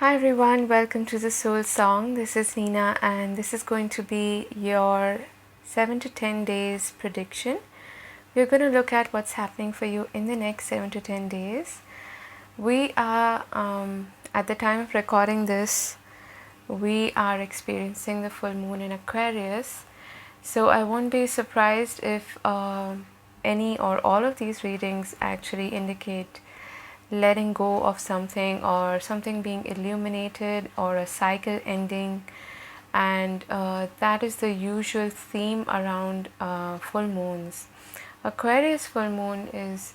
Hi everyone, welcome to the Soul Song. This is Nina and this is going to be your 7 to 10 days prediction. We're going to look at what's happening for you in the next 7 to 10 days. We are, at the time of recording this, we are experiencing the full moon in Aquarius. So I won't be surprised if any or all of these readings actually indicate letting go of something or something being illuminated or a cycle ending, and that is the usual theme around full moons. Aquarius full moon is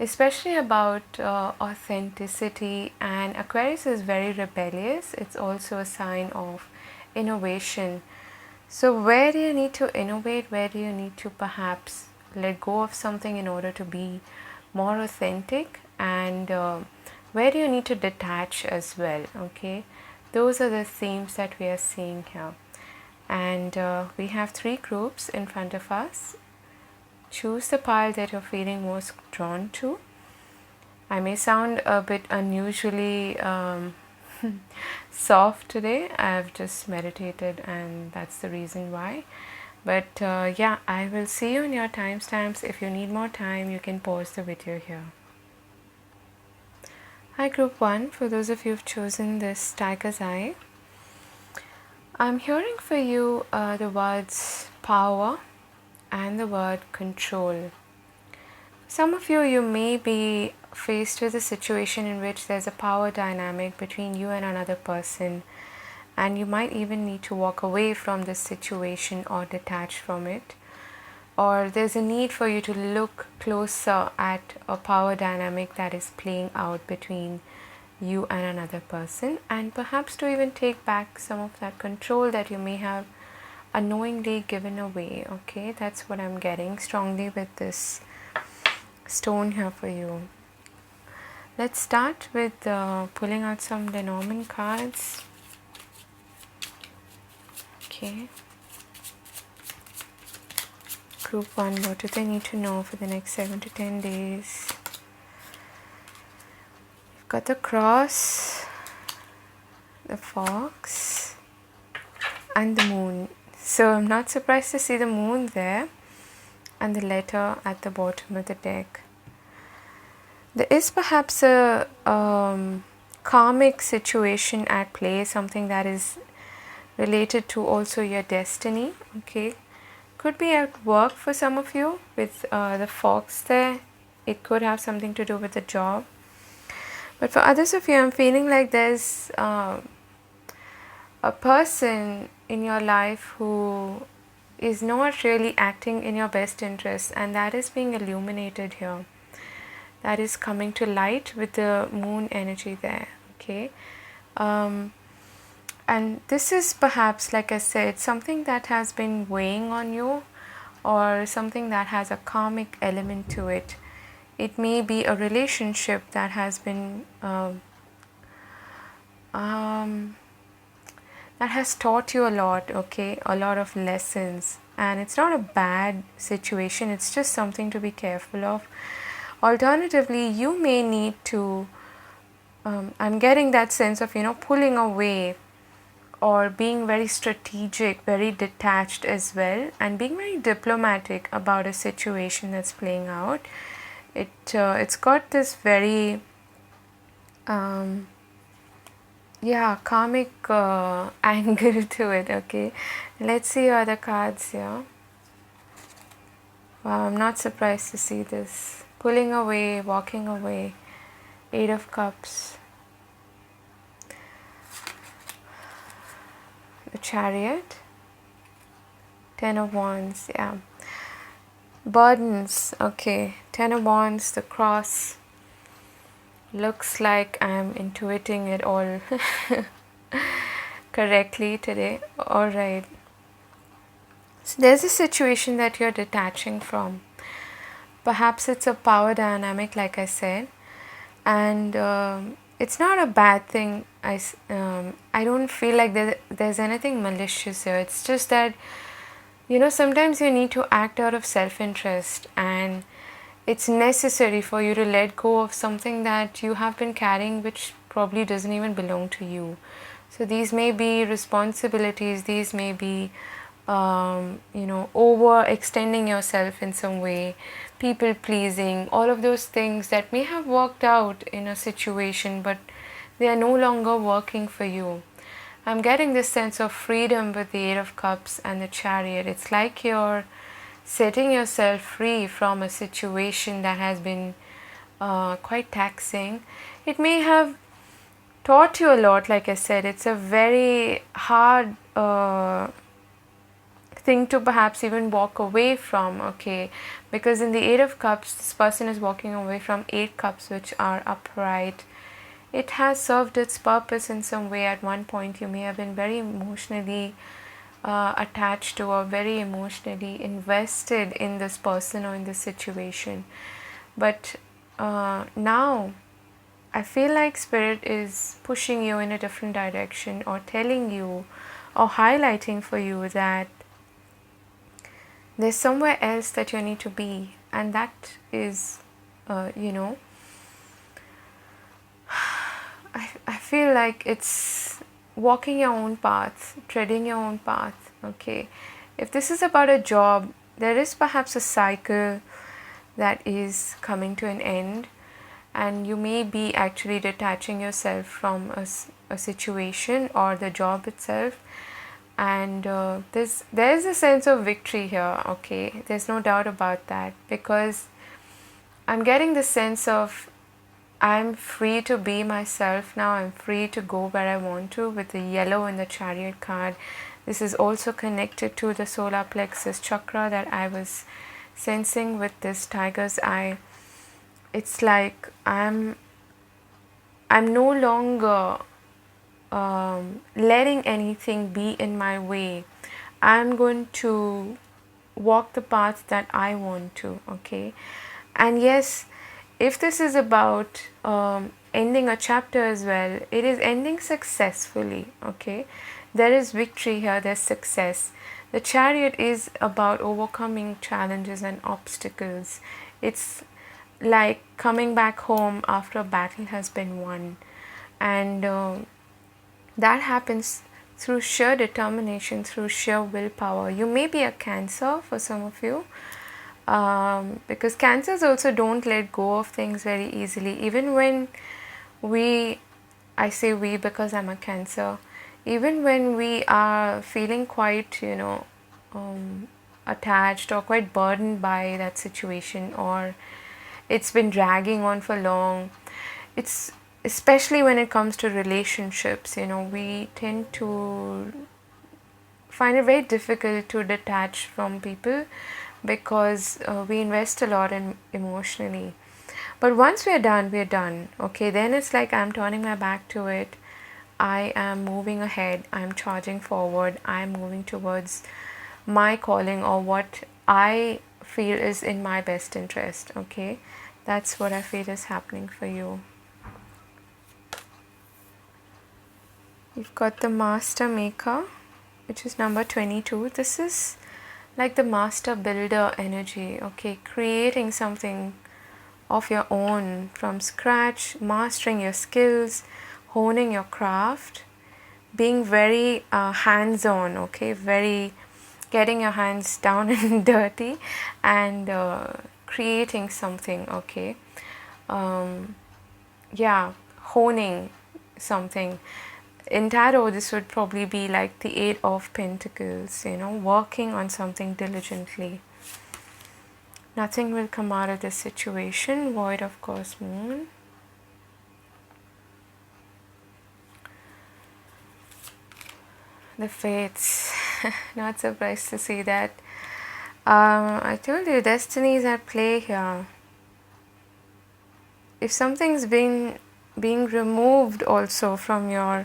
especially about authenticity, and Aquarius is very rebellious. It's also a sign of innovation. So where do you need to innovate? Where do you need to perhaps let go of something in order to be more authentic? And where do you need to detach as well? Okay, those are the themes that we are seeing here. And we have 3 groups in front of us. Choose the pile that you're feeling most drawn to. I may sound a bit unusually soft today. I've just meditated and that's the reason why. But yeah, I will see you in your timestamps. If you need more time, you can pause the video here. Hi group 1, for those of you who've chosen this tiger's eye, I'm hearing for you the words power and the word control. Some of you may be faced with a situation in which there's a power dynamic between you and another person, and you might even need to walk away from this situation or detach from it. Or there's a need for you to look closer at a power dynamic that is playing out between you and another person, and perhaps to even take back some of that control that you may have unknowingly given away. Okay, that's what I'm getting strongly with this stone here for you. Let's start with pulling out some Lenormand cards. Okay. Group 1, what do they need to know for the next 7 to 10 days? You've got the cross, the fox, and the moon. So I'm not surprised to see the moon there and the letter at the bottom of the deck. There is perhaps a karmic situation at play, something that is related to also your destiny. Okay. Could be at work for some of you with the fox there. It could have something to do with the job. But for others of you, I'm feeling like there's a person in your life who is not really acting in your best interest, and that is being illuminated here. That is coming to light with the moon energy there. Okay. And this is perhaps, like I said, something that has been weighing on you, or something that has a karmic element to it. It may be a relationship that has been that has taught you a lot, okay, a lot of lessons, and it's not a bad situation, it's just something to be careful of. Alternatively, you may need to I'm getting that sense of, pulling away or being very strategic, very detached as well, and being very diplomatic about a situation that's playing out. It's got this very karmic angle to it. Okay, let's see other cards here. Wow, I'm not surprised to see this. Pulling away, walking away. 8 of Cups. The Chariot. 10 of Wands, yeah. Burdens, okay. 10 of Wands, the Cross. Looks like I'm intuiting it all correctly today. Alright. So there's a situation that you're detaching from. Perhaps it's a power dynamic, like I said. And it's not a bad thing. I don't feel like there's anything malicious here. It's just that, sometimes you need to act out of self-interest, and it's necessary for you to let go of something that you have been carrying, which probably doesn't even belong to you. So these may be responsibilities, these may be overextending yourself in some way, people pleasing, all of those things that may have worked out in a situation, but they are no longer working for you. I'm getting this sense of freedom with the Eight of Cups and the Chariot. It's like you're setting yourself free from a situation that has been quite taxing. It may have taught you a lot, like I said. It's a very hard thing to perhaps even walk away from, okay? Because in the Eight of Cups, this person is walking away from 8 cups, which are upright. It has served its purpose in some way. At one point, you may have been very emotionally attached to or very emotionally invested in this person or in this situation. But now, I feel like Spirit is pushing you in a different direction, or telling you or highlighting for you that there's somewhere else that you need to be, and that is, I feel like it's walking your own path, treading your own path, okay? If this is about a job, there is perhaps a cycle that is coming to an end, and you may be actually detaching yourself from a situation or the job itself. And there's a sense of victory here, okay? There's no doubt about that, because I'm getting the sense of I'm free to be myself now. I'm free to go where I want to with the yellow in the Chariot card. This is also connected to the solar plexus chakra that I was sensing with this tiger's eye. It's like I'm no longer letting anything be in my way. I'm going to walk the path that I want to, okay? And yes, if this is about ending a chapter as well, it is ending successfully, okay? There is victory here, there's success. The Chariot is about overcoming challenges and obstacles. It's like coming back home after a battle has been won. And that happens through sheer determination, through sheer willpower. You may be a Cancer for some of you, because Cancers also don't let go of things very easily. Even when I say we because I'm a Cancer, even when we are feeling quite, attached or quite burdened by that situation, or it's been dragging on for long, it's especially when it comes to relationships, we tend to find it very difficult to detach from people, because we invest a lot in emotionally. But once we're done, okay? Then it's like I'm turning my back to it. I am moving ahead. I'm charging forward. I'm moving towards my calling, or what I feel is in my best interest, okay? That's what I feel is happening for you. You've got the Master Maker, which is number 22. This is like the master builder energy, okay? Creating something of your own from scratch, mastering your skills, honing your craft, being very hands-on, okay? Very getting your hands down and dirty, and creating something, okay? Honing something. In tarot, this would probably be like the Eight of Pentacles, working on something diligently. Nothing will come out of this situation. Void, of course, Moon. The Fates. Not surprised to see that. I told you, destiny is at play here. If something's being removed also from your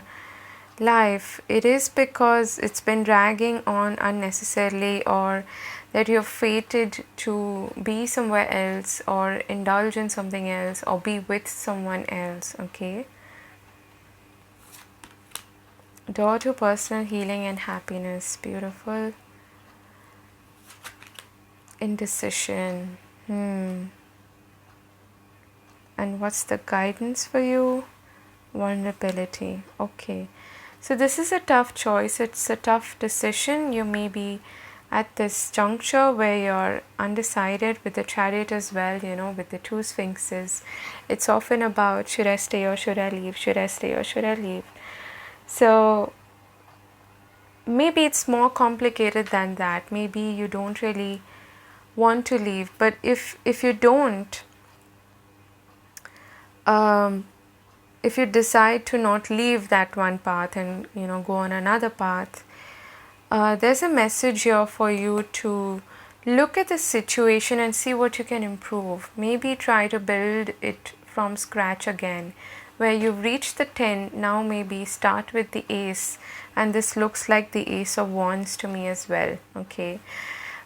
life, it is because it's been dragging on unnecessarily, or that you're fated to be somewhere else, or indulge in something else, or be with someone else, okay? Door to personal healing and happiness. Beautiful. Indecision. And what's the guidance for you? vulnerability. Okay, so this is a tough choice. It's a tough decision. You may be at this juncture where you're undecided with the Chariot as well, with the two sphinxes. It's often about, should I stay or should I leave? Should I stay or should I leave? So maybe it's more complicated than that. Maybe you don't really want to leave, but if you don't, if you decide to not leave that one path and go on another path, there's a message here for you to look at the situation and see what you can improve. Maybe try to build it from scratch again. Where you've reached the 10, now maybe start with the ace, and this looks like the Ace of Wands to me as well. Okay,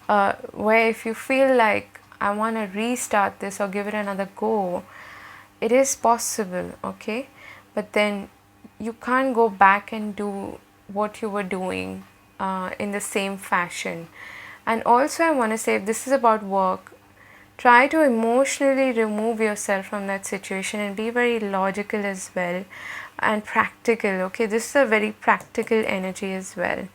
where if you feel like I want to restart this or give it another go, it is possible. Okay, but then you can't go back and do what you were doing in the same fashion. And also I want to say, if this is about work, try to emotionally remove yourself from that situation and be very logical as well and practical. Okay, this is a very practical energy as well,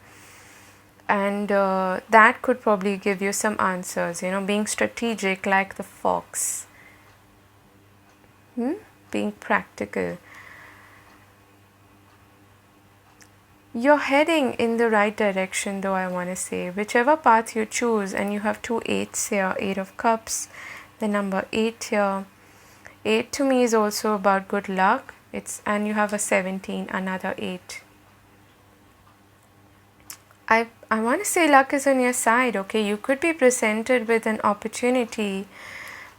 and that could probably give you some answers, being strategic like the fox, being practical. You're heading in the right direction though, I want to say. Whichever path you choose, and you have two eights here, 8 of Cups, the number 8 here. 8 to me is also about good luck. And you have a 17, another 8. I want to say luck is on your side. Okay, you could be presented with an opportunity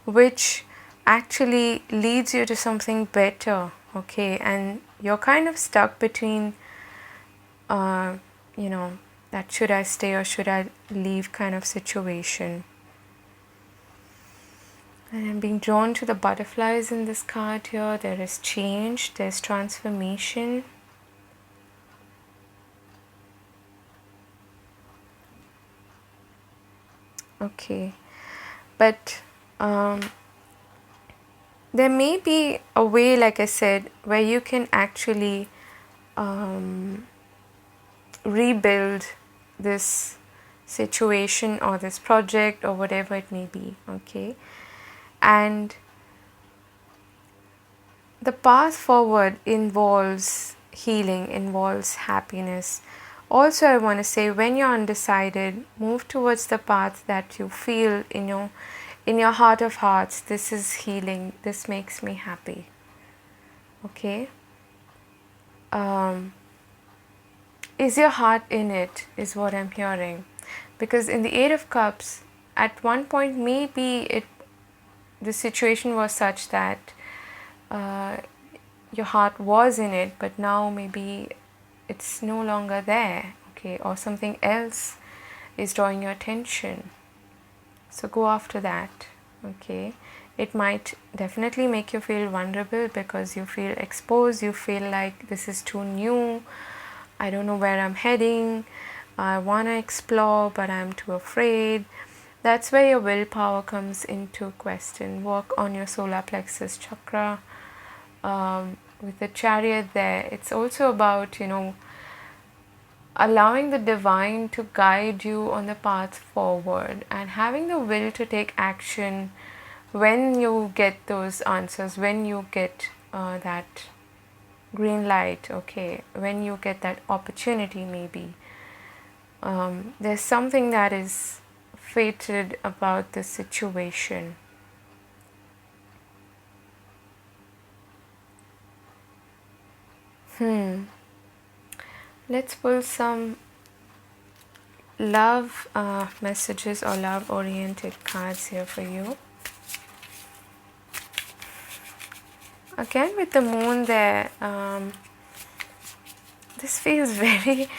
which actually leads you to something better. Okay, and you're kind of stuck between that should I stay or should I leave kind of situation. And I'm being drawn to the butterflies in this card here. There is change, there's transformation. Okay, but there may be a way, like I said, where you can actually rebuild this situation or this project or whatever it may be. Okay, and the path forward involves healing, involves happiness. Also, I want to say, when you're undecided, move towards the path that you feel in your heart of hearts, this is healing, this makes me happy. Okay, is your heart in it, is what I'm hearing. Because in the 8 of Cups, at one point maybe the situation was such that your heart was in it, but now maybe it's no longer there. Okay, or something else is drawing your attention. So go after that. Okay, it might definitely make you feel vulnerable because you feel exposed, you feel like this is too new, I don't know where I'm heading, I want to explore but I'm too afraid. That's where your willpower comes into question. Work on your solar plexus chakra. With the Chariot there, it's also about allowing the divine to guide you on the path forward and having the will to take action when you get those answers, when you get that green light. Okay, when you get that opportunity, maybe there's something that is fated about the situation. Let's pull some love messages or love oriented cards here for you. Again with the moon there, this feels very,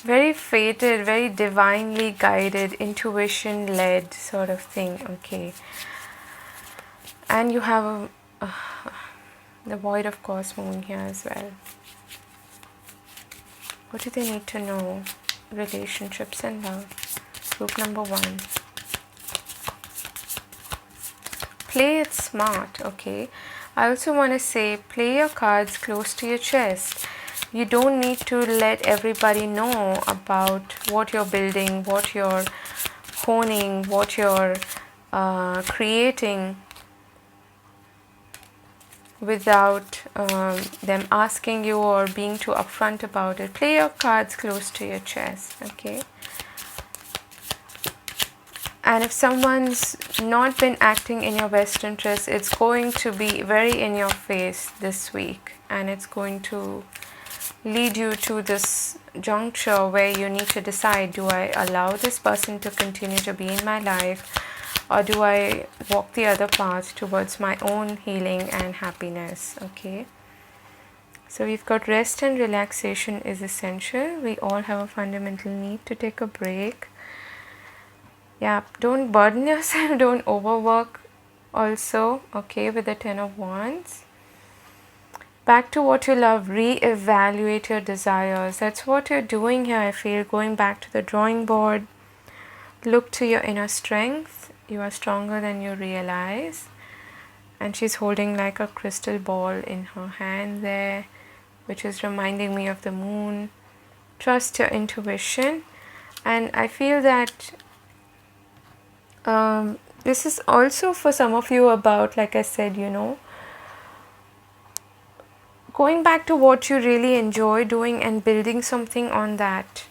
very fated, very divinely guided, intuition led sort of thing. Okay, and you have the void of course moon here as well. What do they need to know? Relationships and love. Group number 1. Play it smart. Okay, I also want to say, play your cards close to your chest. You don't need to let everybody know about what you're building, what you're honing, what you're creating without them asking you or being too upfront about it. Play your cards close to your chest, okay? And if someone's not been acting in your best interest, it's going to be very in your face this week, and it's going to lead you to this juncture where you need to decide, do I allow this person to continue to be in my life, or do I walk the other path towards my own healing and happiness? Okay, so we've got rest and relaxation is essential. We all have a fundamental need to take a break. Yeah, don't burden yourself, don't overwork also, okay, with the 10 of Wands. Back to what you love, re-evaluate your desires. That's what you're doing here, I feel, going back to the drawing board. Look to your inner strength. You are stronger than you realize. And she's holding like a crystal ball in her hand there, which is reminding me of the moon. Trust your intuition. And I feel that this is also for some of you about, like I said, you know, going back to what you really enjoy doing and building something on that.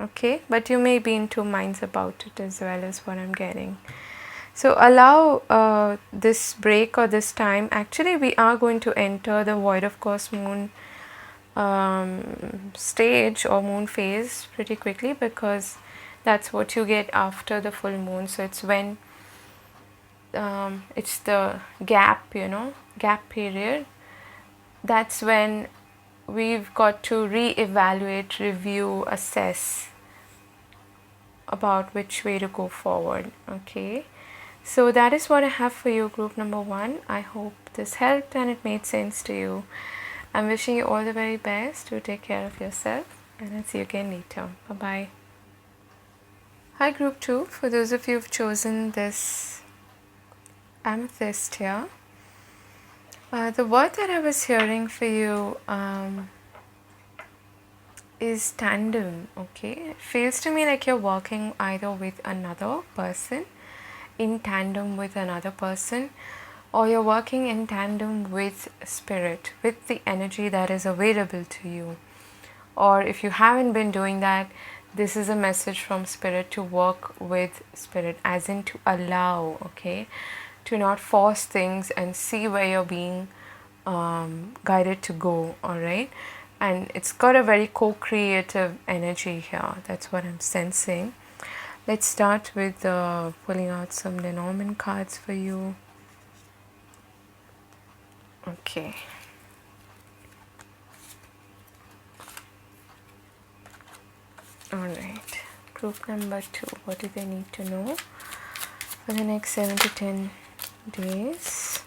Okay, but you may be in two minds about it as well, is what I'm getting. So allow this break or this time. Actually, we are going to enter the void of course moon stage or moon phase pretty quickly, because that's what you get after the full moon. So it's when it's the gap, you know, gap period. That's when we've got to re-evaluate, review, assess about which way to go forward. Okay, so that is what I have for you, group number 1. I hope this helped and it made sense to you. I'm wishing you all the very best. Do take care of yourself, and I'll see you again later. Bye bye. Hi group 2, for those of you who've chosen this amethyst here, the word that I was hearing for you is tandem. Okay, it feels to me like you're working either with another person, in tandem with another person, or you're working in tandem with spirit, with the energy that is available to you. Or if you haven't been doing that, this is a message from spirit to work with spirit, as in to allow, okay, to not force things and see where you're being guided to go. All right, and it's got a very co-creative energy here. That's what I'm sensing. Let's start with pulling out some Lenormand cards for you. Okay. Alright, group number 2, what do they need to know for the next 7 to 10 days?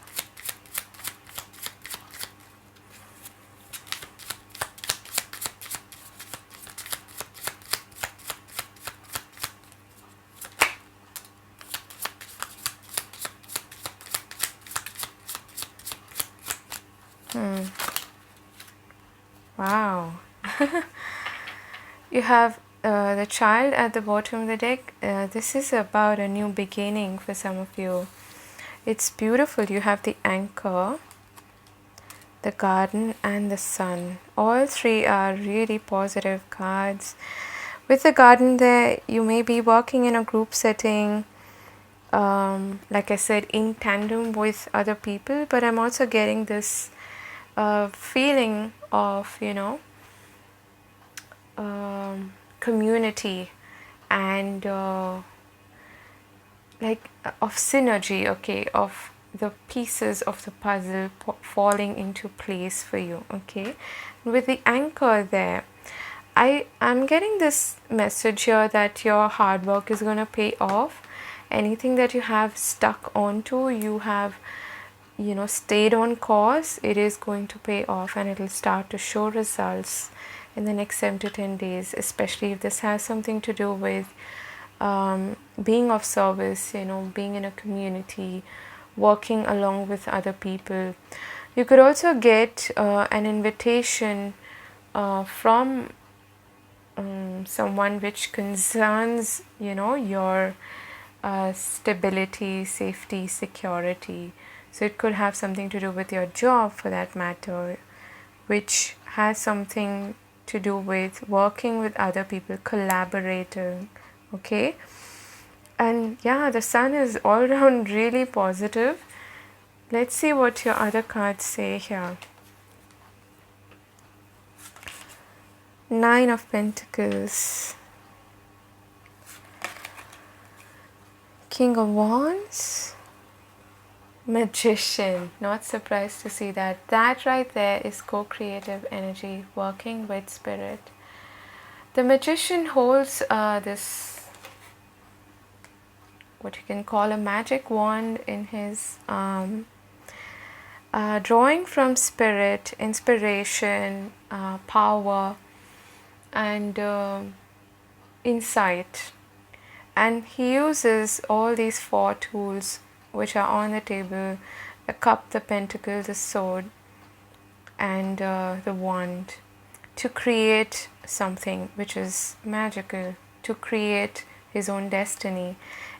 Wow. You have the child at the bottom of the deck. This is about a new beginning for some of you. It's beautiful. You have the anchor, the garden, and the sun. All three are really positive cards. With the garden there, you may be working in a group setting, like I said, in tandem with other people, but I'm also getting this feeling of, you know, community and like of synergy, okay, of the pieces of the puzzle falling into place for you. Okay, with the anchor there, I'm getting this message here that your hard work is going to pay off. Anything that you have stuck onto, you have, you know, stayed on course, it is going to pay off, and it will start to show results in the next 7 to 10 days, especially if this has something to do with being of service, you know, being in a community, working along with other people. You could also get an invitation from someone which concerns, your stability, safety, security. So it could have something to do with your job, for that matter, which has something to do with working with other people, collaborating. Okay. And yeah, the sun is all around really positive. Let's see what your other cards say here. Nine of Pentacles, King of Wands, Magician. Not surprised to see that. That right there is co-creative energy, working with spirit. The Magician holds this, what you can call a magic wand in his drawing from spirit, inspiration, power, and insight. And he uses all these four tools which are on the table: the cup, the pentacle, the sword, and the wand, to create something which is magical, to create his own destiny.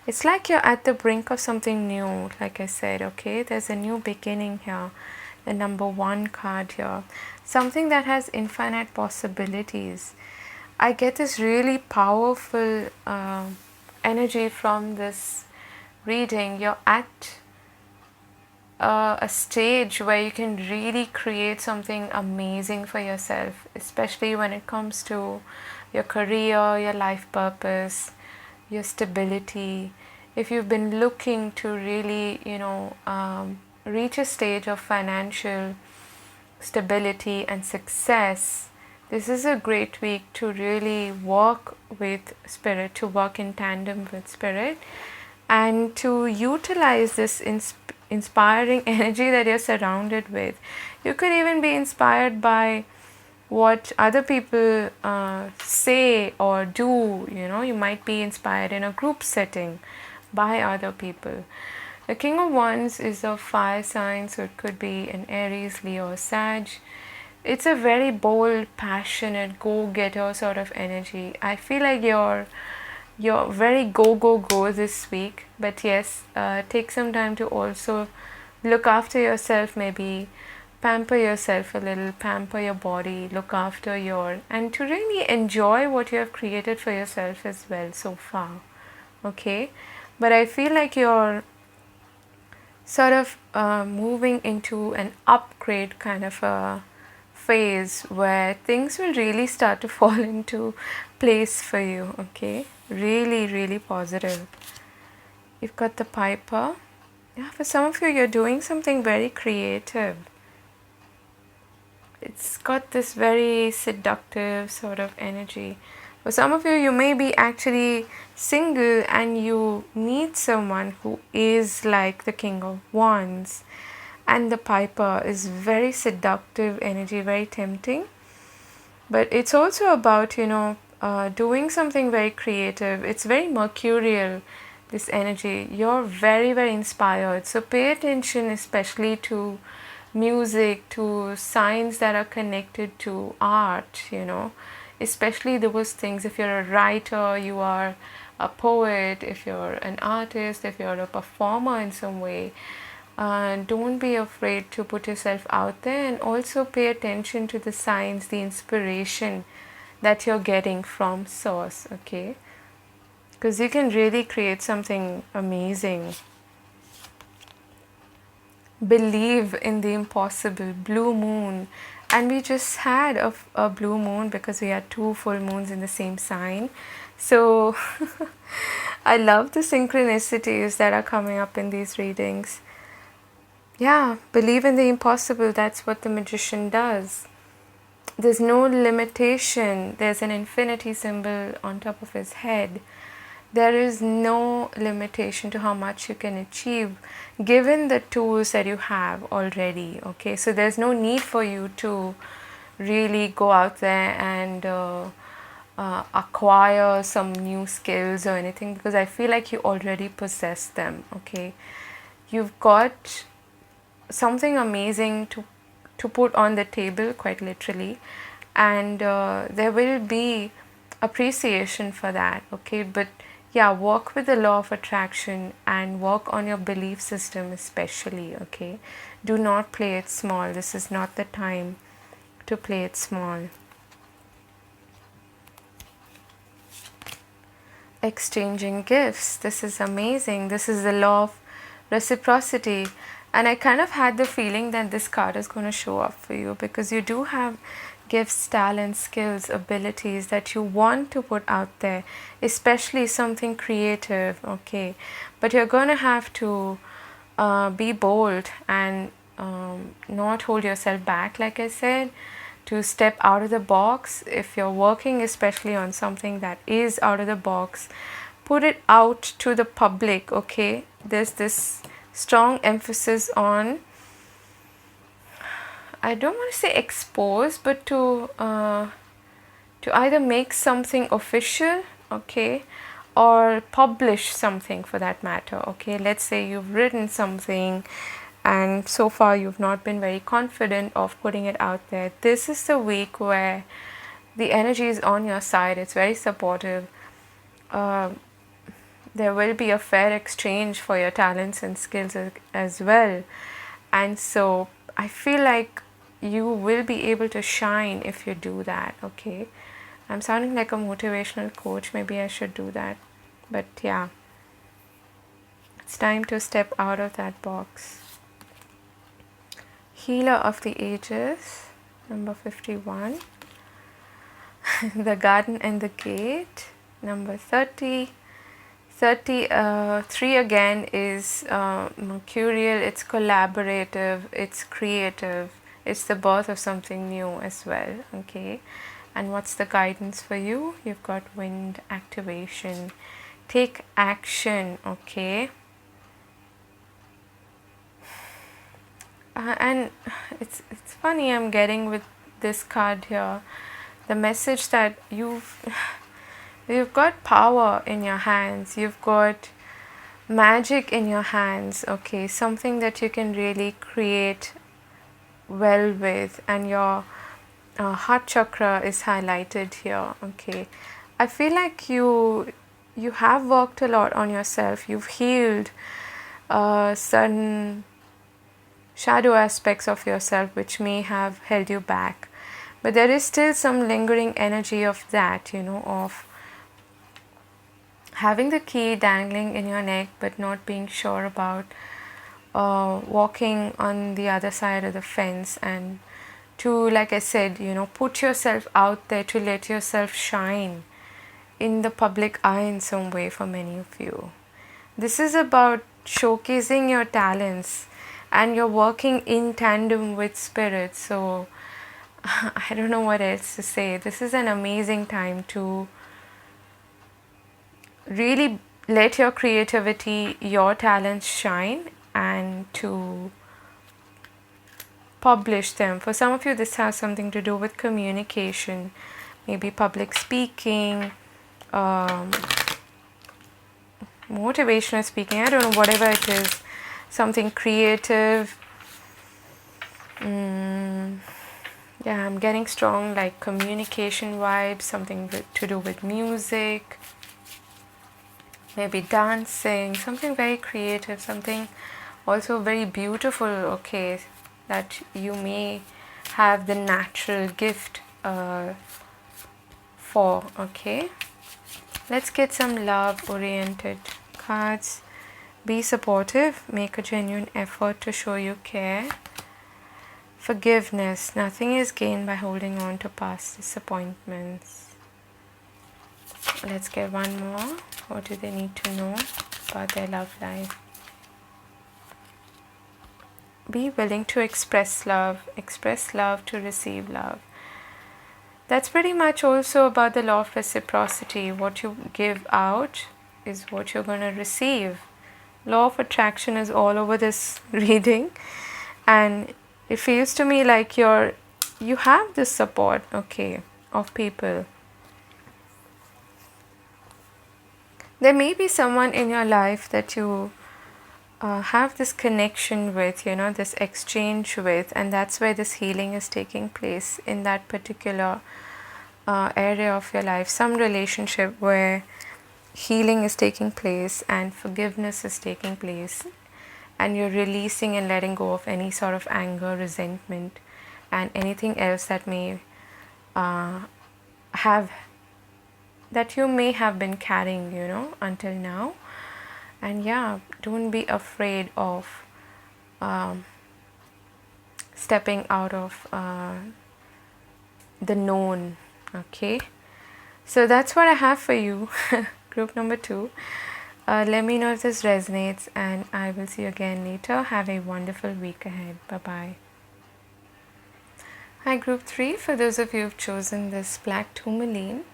It's like you're at the brink of something new, like I said, okay? There's a new beginning here. The number 1 card here. Something that has infinite possibilities. I get this really powerful energy from this reading. You're at a stage where you can really create something amazing for yourself, especially when it comes to your career, your life purpose, your stability. If you've been looking to really, reach a stage of financial stability and success, this is a great week to really work with spirit, to work in tandem with spirit, and to utilize this inspiring energy that you're surrounded with. You could even be inspired by what other people say or do. You might be inspired in a group setting by other people. The King of Wands is a fire sign, so it could be an Aries, Leo, or Sag. It's a very bold, passionate, go-getter sort of energy. I feel like you're very go this week. But yes, take some time to also look after yourself, maybe pamper yourself a little, pamper your body, look after and to really enjoy what you have created for yourself as well so far. Okay? But I feel like you're sort of moving into an upgrade kind of a phase where things will really start to fall into place for you. Okay? Really, really positive. You've got the Piper. Yeah, for some of you, you're doing something very creative. It's got this very seductive sort of energy. For some of you, you may be actually single and you need someone who is like the King of Wands. And the Piper is very seductive energy, very tempting. But it's also about, doing something very creative. It's very mercurial, this energy. You're very, very inspired. So pay attention especially to music, to signs that are connected to art, especially those things. If you're a writer, you are a poet, if you're an artist, if you're a performer in some way, don't be afraid to put yourself out there, and also pay attention to the signs, the inspiration that you're getting from source. Okay, because you can really create something amazing. Believe in the impossible. Blue moon, and we just had a blue moon because we had 2 full moons in the same sign. So I love the synchronicities that are coming up in these readings. Yeah, believe in the impossible. That's what the Magician does. There's no limitation. There's an infinity symbol on top of his head. There is no limitation to how much you can achieve given the tools that you have already. Okay, so there's no need for you to really go out there and acquire some new skills or anything, because I feel like you already possess them. Okay, you've got something amazing to put on the table, quite literally, and there will be appreciation for that, okay? But yeah, work with the law of attraction and work on your belief system especially, okay? Do not play it small. This is not the time to play it small. Exchanging gifts. This is amazing. This is the law of reciprocity. And I kind of had the feeling that this card is going to show up for you, because you do have gifts, talents, skills, abilities that you want to put out there, especially something creative, okay? But you're going to have to be bold and not hold yourself back, like I said, to step out of the box. If you're working especially on something that is out of the box, put it out to the public, okay? There's this strong emphasis on, I don't want to say expose, but to either make something official, okay, or publish something for that matter, okay? Let's say you've written something and so far you've not been very confident of putting it out there. This is the week where the energy is on your side. It's very supportive. There will be a fair exchange for your talents and skills as well. And so I feel like you will be able to shine if you do that, okay? I'm sounding like a motivational coach. Maybe I should do that. But yeah, it's time to step out of that box. Healer of the Ages, number 51. The Garden and the Gate, number 30. 3 again is mercurial. It's collaborative, it's creative, it's the birth of something new as well, okay? And what's the guidance for you? You've got wind activation. Take action, okay? And it's funny, I'm getting with this card here the message that you've got power in your hands, you've got magic in your hands, okay? Something that you can really create well with, and your heart chakra is highlighted here, okay? I feel like you have worked a lot on yourself. You've healed certain shadow aspects of yourself which may have held you back, but there is still some lingering energy of that, you know, of having the key dangling in your neck but not being sure about walking on the other side of the fence, and to, like I said, you know, put yourself out there, to let yourself shine in the public eye in some way for many of you. This is about showcasing your talents, and you're working in tandem with spirit. So I don't know what else to say. This is an amazing time to really let your creativity, your talents shine, and to publish them. For some of you, this has something to do with communication, maybe public speaking, motivational speaking, I don't know, whatever it is, something creative. Yeah, I'm getting strong like communication vibes, something to do with music, maybe dancing, something very creative, something also very beautiful, okay, that you may have the natural gift for, okay? Let's get some love oriented cards. Be supportive, make a genuine effort to show you care. Forgiveness, nothing is gained by holding on to past disappointments. Let's get one more. What do they need to know about their love life? Be willing to express love to receive love. That's pretty much also about the law of reciprocity. What you give out is what you're going to receive. Law of attraction is all over this reading, and it feels to me like you have this support, okay, of people. There may be someone in your life that you have this connection with, this exchange with, and that's where this healing is taking place in that particular area of your life, some relationship where healing is taking place and forgiveness is taking place, and you're releasing and letting go of any sort of anger, resentment, and anything else that may have that you may have been carrying, until now. And yeah, don't be afraid of stepping out of the known. Okay, so that's what I have for you. Group number 2. Let me know if this resonates, and I will see you again later. Have a wonderful week ahead. Bye bye. Hi, group 3. For those of you who've chosen this black tourmaline,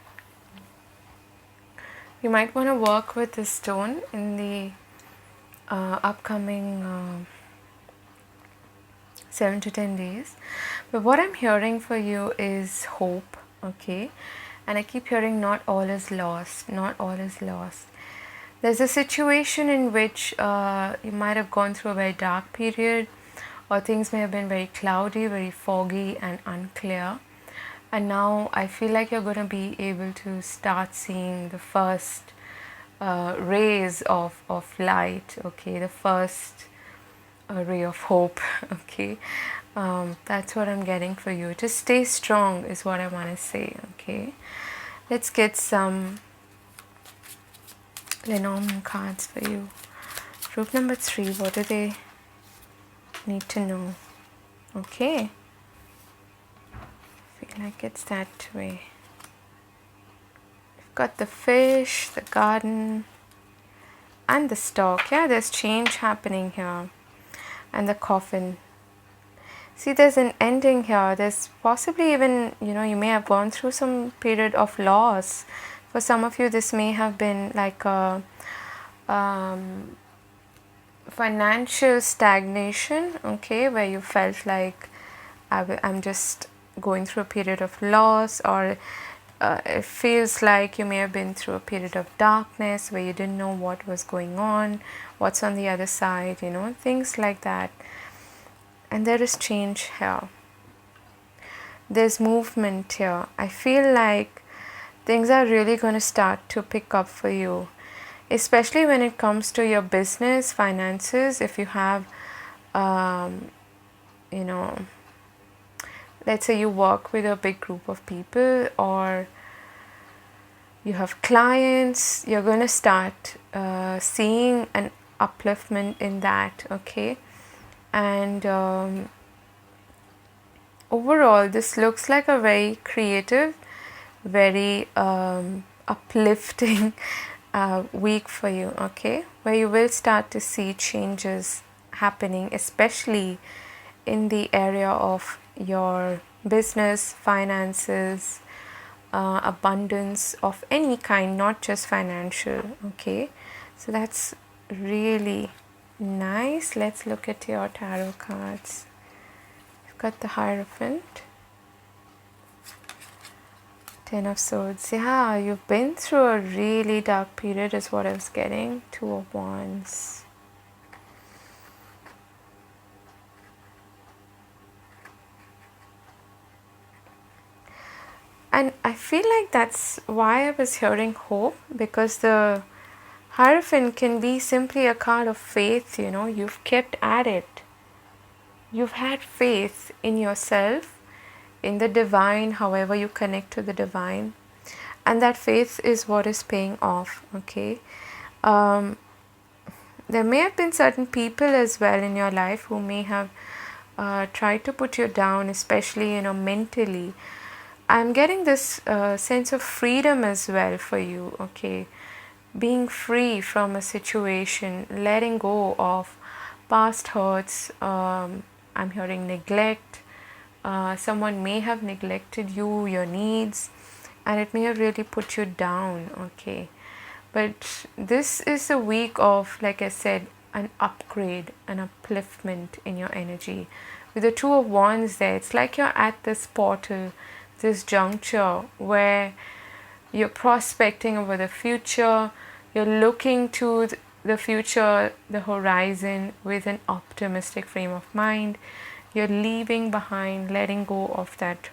you might want to work with this stone in the upcoming 7 to 10 days. But what I'm hearing for you is hope, okay? And I keep hearing not all is lost, not all is lost. There's a situation in which you might have gone through a very dark period, or things may have been very cloudy, very foggy and unclear. And now I feel like you're going to be able to start seeing the first rays of light, okay? The first ray of hope, okay? That's what I'm getting for you. Just stay strong is what I want to say, okay? Let's get some Lenormand cards for you. Group number 3, what do they need to know? Okay. I feel like it's that way. We've got the fish, the garden, and the stork. Yeah, there's change happening here. And the coffin. See, there's an ending here. There's possibly even, you may have gone through some period of loss. For some of you, this may have been like a financial stagnation, okay, where you felt like I'm just going through a period of loss, or it feels like you may have been through a period of darkness where you didn't know what was going on, what's on the other side, things like that. And there is change here. There's movement here. I feel like things are really going to start to pick up for you, especially when it comes to your business, finances. If you have, let's say you work with a big group of people, or you have clients, you're going to start seeing an upliftment in that, okay? And overall, this looks like a very creative, very uplifting week for you, okay? Where you will start to see changes happening, especially in the area of your business, finances, abundance of any kind, not just financial, okay? So that's really nice. Let's look at your tarot cards. You've got the Hierophant, 10 of Swords. Yeah, you've been through a really dark period is what I was getting. 2 of Wands. And I feel like that's why I was hearing hope, because the Hierophant can be simply a card of faith, you've kept at it. You've had faith in yourself, in the divine, however you connect to the divine. And that faith is what is paying off, okay? There may have been certain people as well in your life who may have tried to put you down, especially, mentally. I'm getting this sense of freedom as well for you, okay? Being free from a situation, letting go of past hurts. I'm hearing neglect. Someone may have neglected you, your needs, and it may have really put you down, okay? But this is a week of, like I said, an upgrade, an upliftment in your energy. With the 2 of Wands there, it's like you're at this portal, this juncture where you're prospecting over the future. You're looking to the future, the horizon with an optimistic frame of mind. You're leaving behind, letting go of that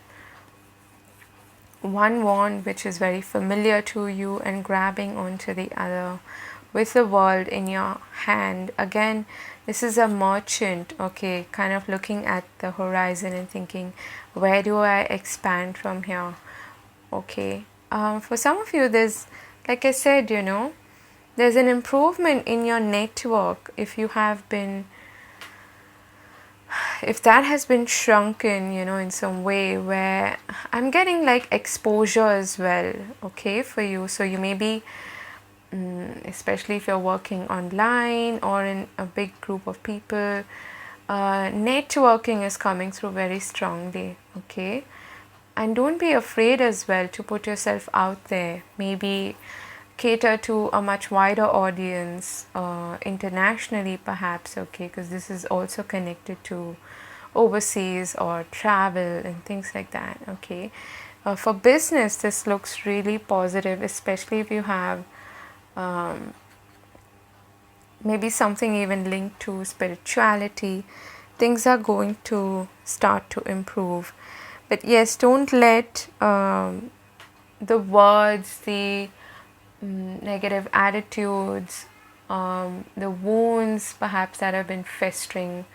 one wand which is very familiar to you and grabbing onto the other with the world in your hand. Again, this is a merchant, okay, kind of looking at the horizon and thinking, where do I expand from here? Okay. For some of you, there's, like I said, there's an improvement in your network if that has been shrunken, in some way, where I'm getting like exposure as well, okay, for you. So you may be, especially if you're working online or in a big group of people, networking is coming through very strongly, okay. And don't be afraid as well to put yourself out there. Maybe cater to a much wider audience, internationally perhaps, okay, because this is also connected to overseas or travel and things like that, okay. For business, this looks really positive, especially if you have maybe something even linked to spirituality. Things are going to start to improve. But yes, don't let the words, the negative attitudes, the wounds perhaps that have been festering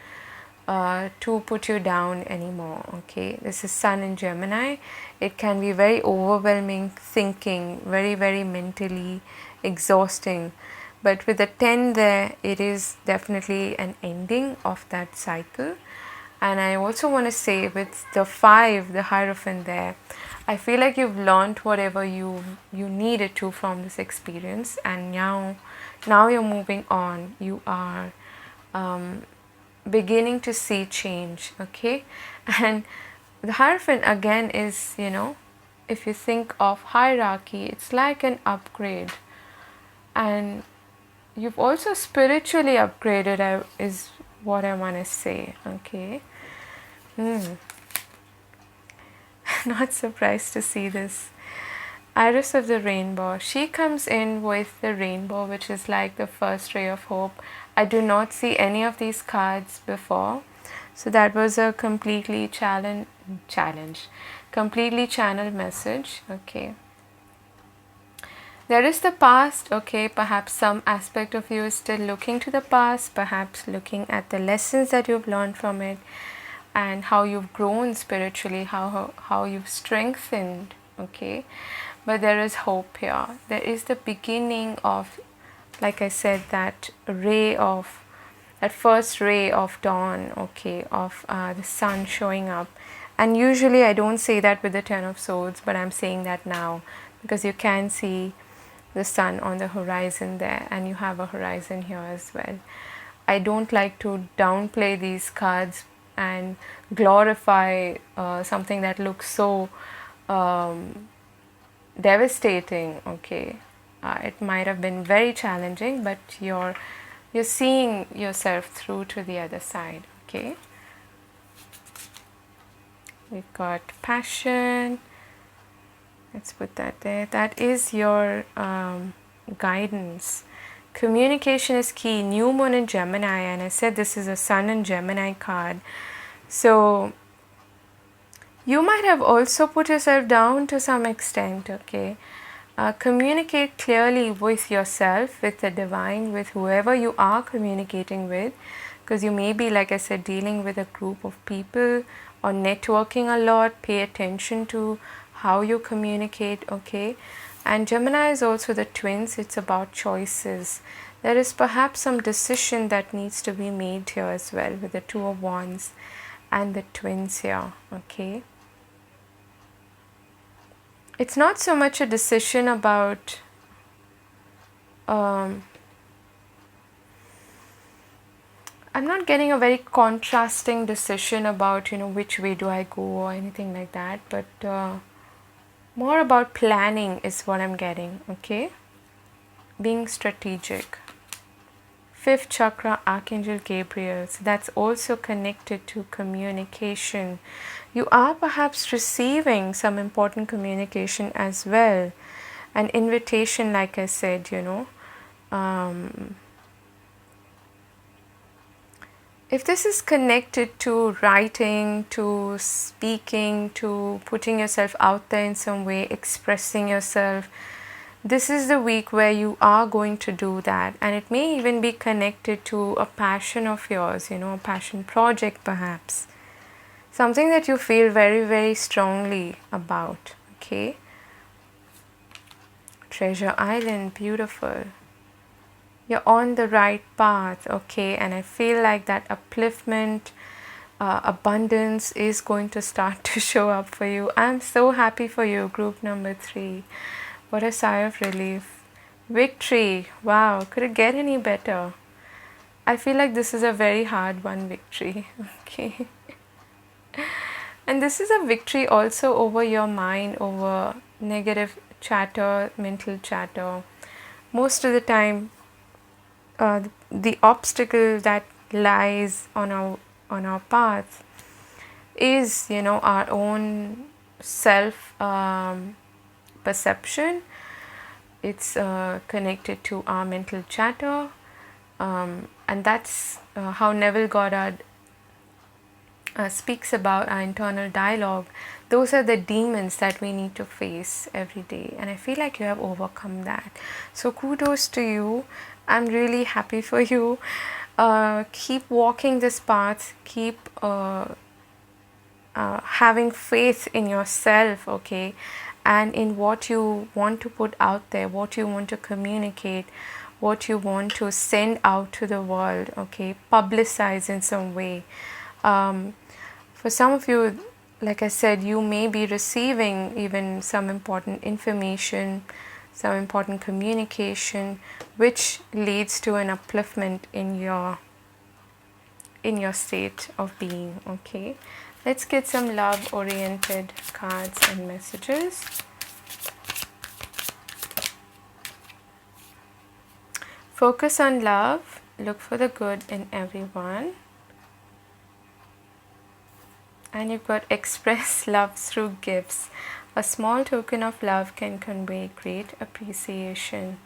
to put you down anymore, okay. This is Sun in Gemini. It can be very overwhelming thinking, very, very mentally exhausting. But with the 10 there, it is definitely an ending of that cycle. And I also want to say with the 5, the Hierophant there, I feel like you've learned whatever you needed to from this experience, and now you're moving on. You are beginning to see change, okay. And the Hierophant again is, if you think of hierarchy, it's like an upgrade, and you've also spiritually upgraded, is what I want to say, okay. Not surprised to see this. Iris of the Rainbow. She comes in with the rainbow, which is like the first ray of hope. I do not see any of these cards before. So that was a completely completely channeled message, okay. There is the past, okay. Perhaps some aspect of you is still looking to the past, perhaps looking at the lessons that you've learned from it and how you've grown spiritually, how you've strengthened, okay. But there is hope here. There is the beginning of, like I said, that first ray of dawn, okay, of the sun showing up. And usually I don't say that with the 10 of Swords, but I'm saying that now because you can see the sun on the horizon there, and you have a horizon here as well. I don't like to downplay these cards and glorify something that looks so devastating, okay. It might have been very challenging, but you're seeing yourself through to the other side, okay. We've got passion. Let's put that there. That is your guidance. Communication is key. New moon in Gemini, and I said this is a Sun in Gemini card. So you might have also put yourself down to some extent, okay. Communicate clearly with yourself, with the divine, with whoever you are communicating with, because you may be, like I said, dealing with a group of people or networking a lot. Pay attention to how you communicate, okay. And Gemini is also the twins. It's about choices. There is perhaps some decision that needs to be made here as well with the 2 of Wands and the twins here, okay. It's not so much a decision about I'm not getting a very contrasting decision about which way do I go or anything like that, but more about planning is what I'm getting, okay. Being strategic. 5th chakra, Archangel Gabriel. So that's also connected to communication. You are perhaps receiving some important communication as well. An invitation, like I said, If this is connected to writing, to speaking, to putting yourself out there in some way, expressing yourself, this is the week where you are going to do that. And it may even be connected to a passion of yours, a passion project perhaps. Something that you feel very, very strongly about, okay? Treasure Island, beautiful. You're on the right path, okay? And I feel like that upliftment, abundance is going to start to show up for you. I'm so happy for you, group number 3. What a sigh of relief. Victory. Wow, could it get any better? I feel like this is a very hard one, victory. Okay. And this is a victory also over your mind, over negative chatter, mental chatter. Most of the time, the obstacle that lies on our path is, our own self perception. It's connected to our mental chatter, and that's how Neville Goddard speaks about our internal dialogue. Those are the demons that we need to face every day, and I feel like you have overcome that. So kudos to you. I'm really happy for you. Keep walking this path. Keep having faith in yourself, okay, and in what you want to put out there, what you want to communicate, what you want to send out to the world, okay, publicize in some way. For some of you, like I said, you may be receiving even some important information, some important communication, which leads to an upliftment in your state of being, okay. Let's get some love oriented cards and messages. Focus on love. Look for the good in everyone. And you've got express love through gifts. A small token of love can convey great appreciation.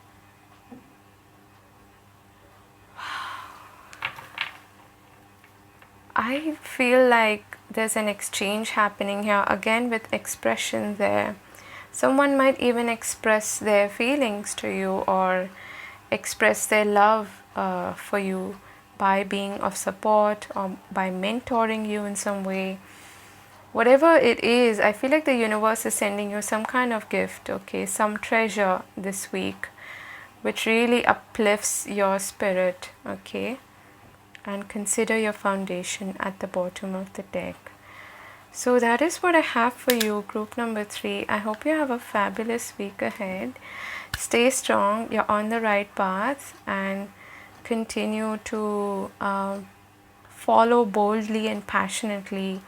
I feel like there's an exchange happening here, again with expression there. Someone might even express their feelings to you or express their love for you by being of support or by mentoring you in some way. Whatever it is, I feel like the universe is sending you some kind of gift, okay, some treasure this week, which really uplifts your spirit, okay. And consider your foundation at the bottom of the deck. So that is what I have for you, group number 3. I hope you have a fabulous week ahead. Stay strong, you're on the right path, and continue to follow boldly and passionately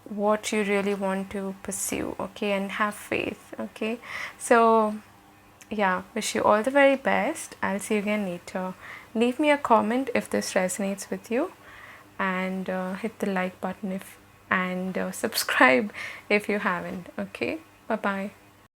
what you really want to pursue, okay, and have faith, okay. So yeah, wish you all the very best. I'll see you again later. Leave me a comment if this resonates with you, and hit the like button and subscribe if you haven't, okay. Bye bye.